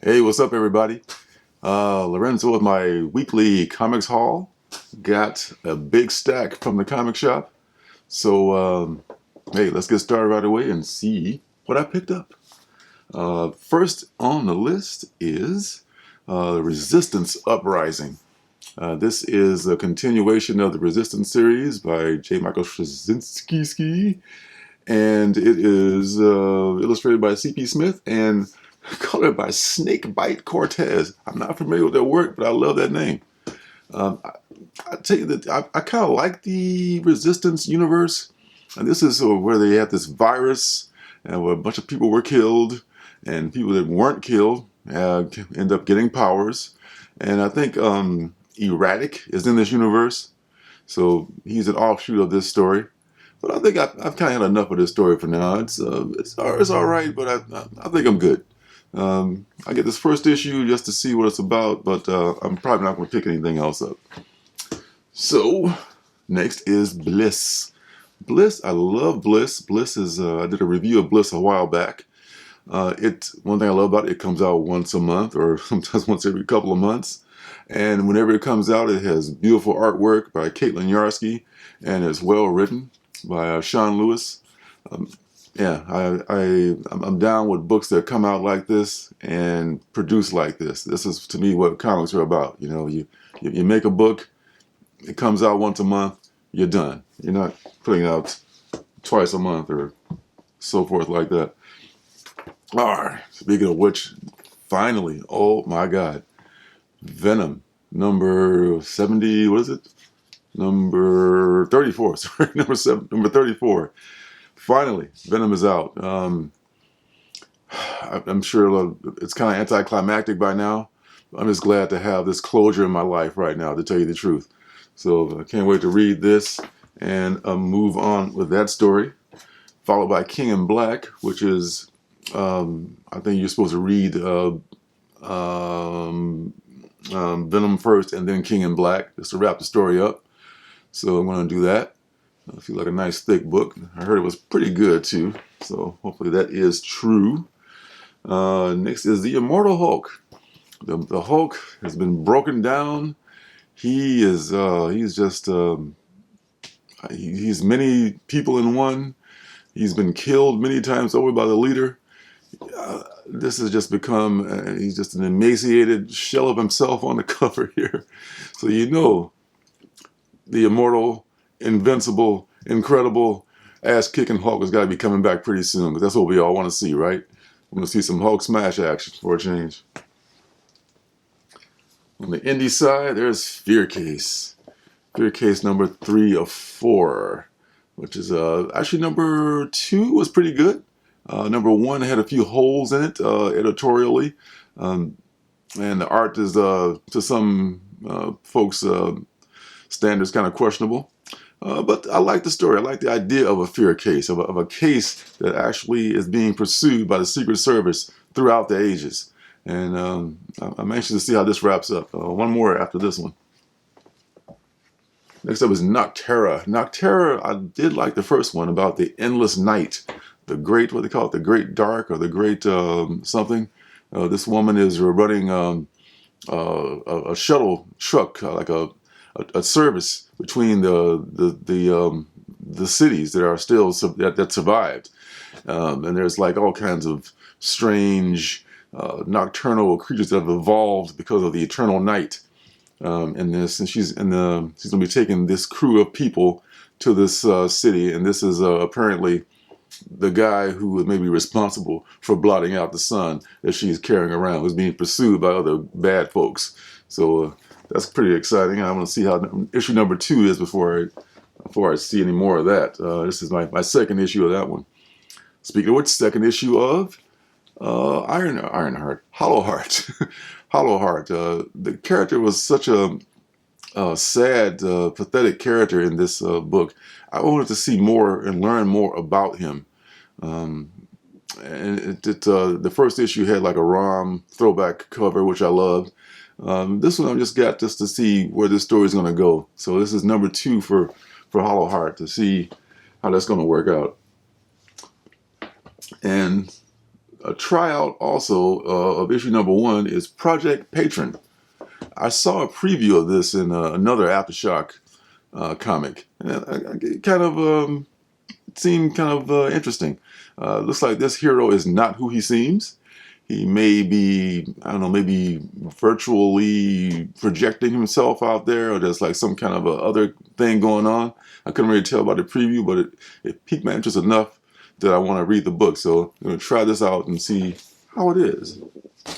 Hey, what's up, everybody? Lorenzo with my weekly comics haul. Got a big stack from the comic shop. So, hey, let's get started right away and see what I picked up. First on the list is Resistance Uprising. This is a continuation of the Resistance series by J. Michael Straczynski, and it is illustrated by C.P. Smith and colored by Snakebite Cortez. I'm not familiar with their work, but I love that name. I tell you that I kind of like the Resistance universe, and this is where they had this virus, and where a bunch of people were killed, and people that weren't killed end up getting powers. And I think Erratic is in this universe, so he's an offshoot of this story. But I think I've kind of had enough of this story for now. It's all right, but I think I'm good. I get this first issue just to see what it's about, but I'm probably not going to pick anything else up. So, next is Bliss. Bliss, I love Bliss. Bliss is, I did a review of Bliss a while back. One thing I love about it, it comes out once a month or sometimes once every couple of months. And whenever it comes out, it has beautiful artwork by Caitlin Yarsky, and it's well written by Sean Lewis. Yeah, I'm down with books that come out like this and produce like this. This is, to me, what comics are about. You know, you make a book, it comes out once a month, you're done. You're not putting out twice a month or so forth like that. All right, speaking of which, finally, oh my God, Venom, number 70, what is it? Number 34, sorry, number 34. Finally, Venom is out. I'm sure it's kind of anticlimactic by now. I'm just glad to have this closure in my life right now, to tell you the truth. So I can't wait to read this and move on with that story. Followed by King in Black, which is, I think you're supposed to read Venom first and then King in Black, just to wrap the story up. So I'm going to do that. I feel like a nice thick book. I heard it was pretty good too, so hopefully that is true. Next is the Immortal Hulk. The Hulk has been broken down. He's many people in one. He's been killed many times over by the leader. This has just become, he's just an emaciated shell of himself on the cover here. So you know the immortal, invincible, incredible, ass-kicking Hulk has got to be coming back pretty soon, because that's what we all want to see, right? We want to see some Hulk smash action for a change. On the indie side, there's Fear Case. Fear Case number 3 of 4, which is actually number 2 was pretty good. Number 1 had a few holes in it editorially, and the art is to some folks' standards kind of questionable. But I like the story. I like the idea of a fear case, of a case that actually is being pursued by the Secret Service throughout the ages. And I'm anxious to see how this wraps up. One more after this one. Next up is Nocterra. Nocterra, I did like the first one about the endless night. The great, what they call it, the great dark or the great something. This woman is running a shuttle truck, like a service between the cities that are still that survived, and there's like all kinds of strange nocturnal creatures that have evolved because of the eternal night in this, and she's going to be taking this crew of people to this city, and this is apparently the guy who may be responsible for blotting out the sun that she's carrying around, who's being pursued by other bad folks. So that's pretty exciting. I want to see how issue number 2 is before I see any more of that. This is my second issue of that one. Speaking of which, second issue of Ironheart, Hollowheart. Hollowheart. The character was such a sad, pathetic character in this book. I wanted to see more and learn more about him. And the first issue had like a ROM throwback cover, which I loved. This one I just got just to see where this story is going to go. So this is number 2 for Hollowheart, to see how that's going to work out. And a tryout also of issue #1 is Project Patron. I saw a preview of this in another Aftershock comic, and it kind of seemed kind of interesting. Looks like this hero is not who he seems. He may be, I don't know, maybe virtually projecting himself out there, or there's like some kind of a other thing going on. I couldn't really tell by the preview, but it piqued my interest enough that I want to read the book. So I'm going to try this out and see how it is.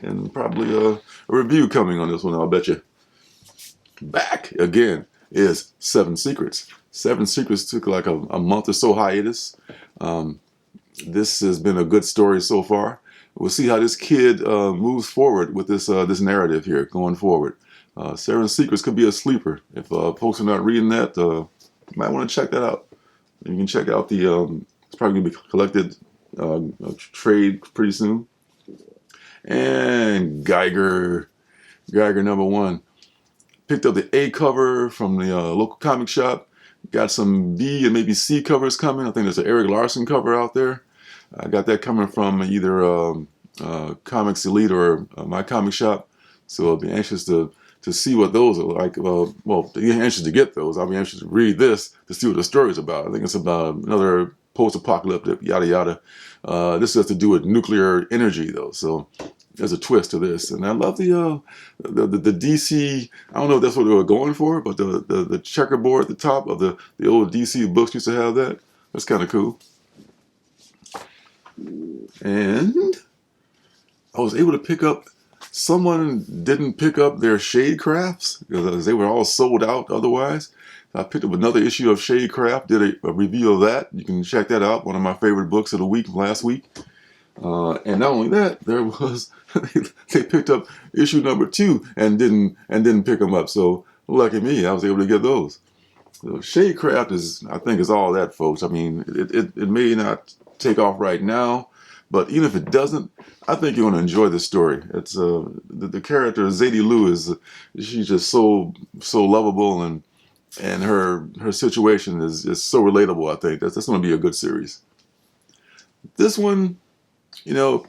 And probably a review coming on this one, I'll bet you. Back again is Seven Secrets. Seven Secrets took like a month or so hiatus. This has been a good story so far. We'll see how this kid moves forward with this narrative here going forward. Seven Secrets could be a sleeper. If folks are not reading that, you might want to check that out. You can check out the, it's probably going to be collected trade pretty soon. And Geiger #1. Picked up the A cover from the local comic shop. Got some B and maybe C covers coming. I think there's an Eric Larson cover out there. I got that coming from either Comics Elite or my comic shop. So I'll be anxious to see what those are like. Well, be anxious to get those. I'll be anxious to read this to see what the story is about. I think it's about another post-apocalyptic yada yada. This has to do with nuclear energy though. So there's a twist to this, and I love the DC. I don't know if that's what they were going for, but the checkerboard at the top of the old DC books used to have that. That's kind of cool. And I was able to pick up. Someone didn't pick up their Shadecrafts because they were all sold out otherwise. I picked up another issue of Shadecraft, did a review of that. You can check that out. One of my favorite books of the week last week. And not only that, there was they picked up issue #2 and didn't pick them up. So lucky me, I was able to get those. So Shadecraft I think is all that, folks. I mean, it may not take off right now, but even if it doesn't, I think you're going to enjoy the story. It's the character Zadie Lou she's just so lovable, and her situation is so relatable. I think that's going to be a good series. This one, you know,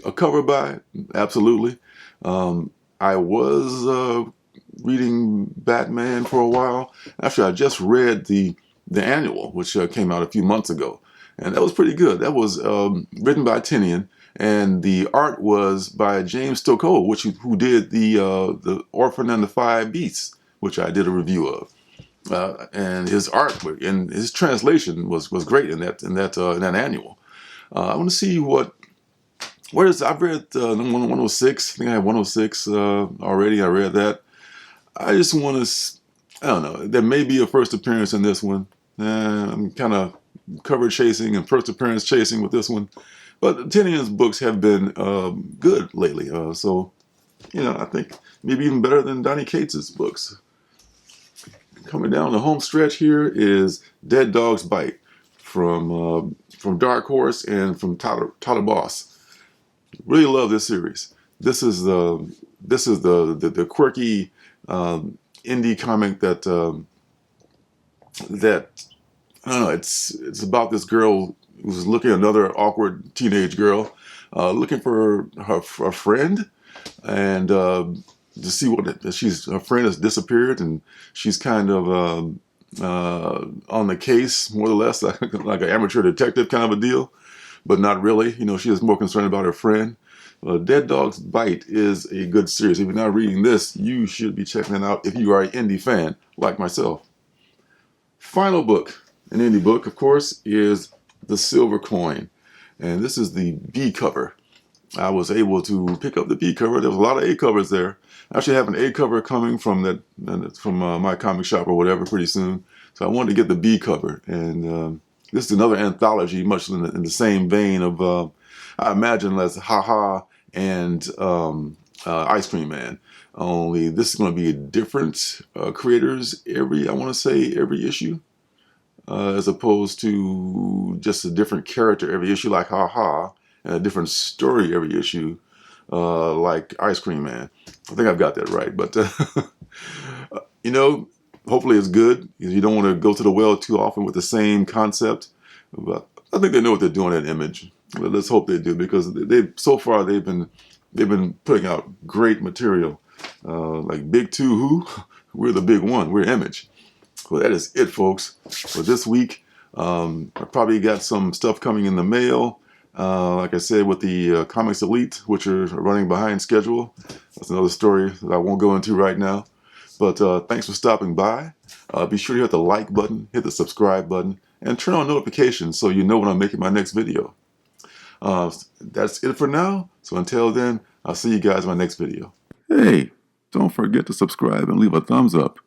a cover by, absolutely. I was reading Batman for a while. Actually, I just read the annual, which came out a few months ago, and that was pretty good. That was written by Tinian, and the art was by James Stokoe, who did the Orphan and the Five Beasts, which I did a review of. And his art and his translation was great in that annual. I want to see I've read 106. I think I have 106 already. I read that. I just want to, I don't know, there may be a first appearance in this one. I'm kind of cover chasing and first appearance chasing with this one. But Tinian's books have been good lately. So, you know, I think maybe even better than Donny Cates's books. Coming down the home stretch here is Dead Dog's Bite from Dark Horse and from Tyler Boss. Really love this series. This is the quirky indie comic that I don't know. It's about this girl who's looking at another awkward teenage girl, looking for her friend, and to see what her friend has disappeared, and she's kind of on the case more or less, like an amateur detective kind of a deal. But not really. You know, she is more concerned about her friend. Dead Dog's Bite is a good series. If you're not reading this, you should be checking it out if you are an indie fan like myself. Final book, an indie book, of course, is The Silver Coin. And this is the B cover. I was able to pick up the B cover. There was a lot of A covers there. I actually have an A cover coming from my comic shop or whatever pretty soon. So I wanted to get the B cover. And this is another anthology, much in the same vein of, I imagine, as Ha-Ha and Ice Cream Man. Only this is going to be different creators every issue, as opposed to just a different character every issue like Ha-Ha, and a different story every issue like Ice Cream Man. I think I've got that right, but you know, hopefully it's good, because you don't want to go to the well too often with the same concept. But I think they know what they're doing at Image. Well, let's hope they do, because they so far they've been putting out great material. Like Big Two, who we're the big one. We're Image. Well, that is it, folks, for this week. I probably got some stuff coming in the mail. Like I said, with the Comics Elite, which are running behind schedule. That's another story that I won't go into right now. But thanks for stopping by. Be sure to hit the like button, hit the subscribe button, and turn on notifications so you know when I'm making my next video. That's it for now. So until then, I'll see you guys in my next video. Hey, don't forget to subscribe and leave a thumbs up.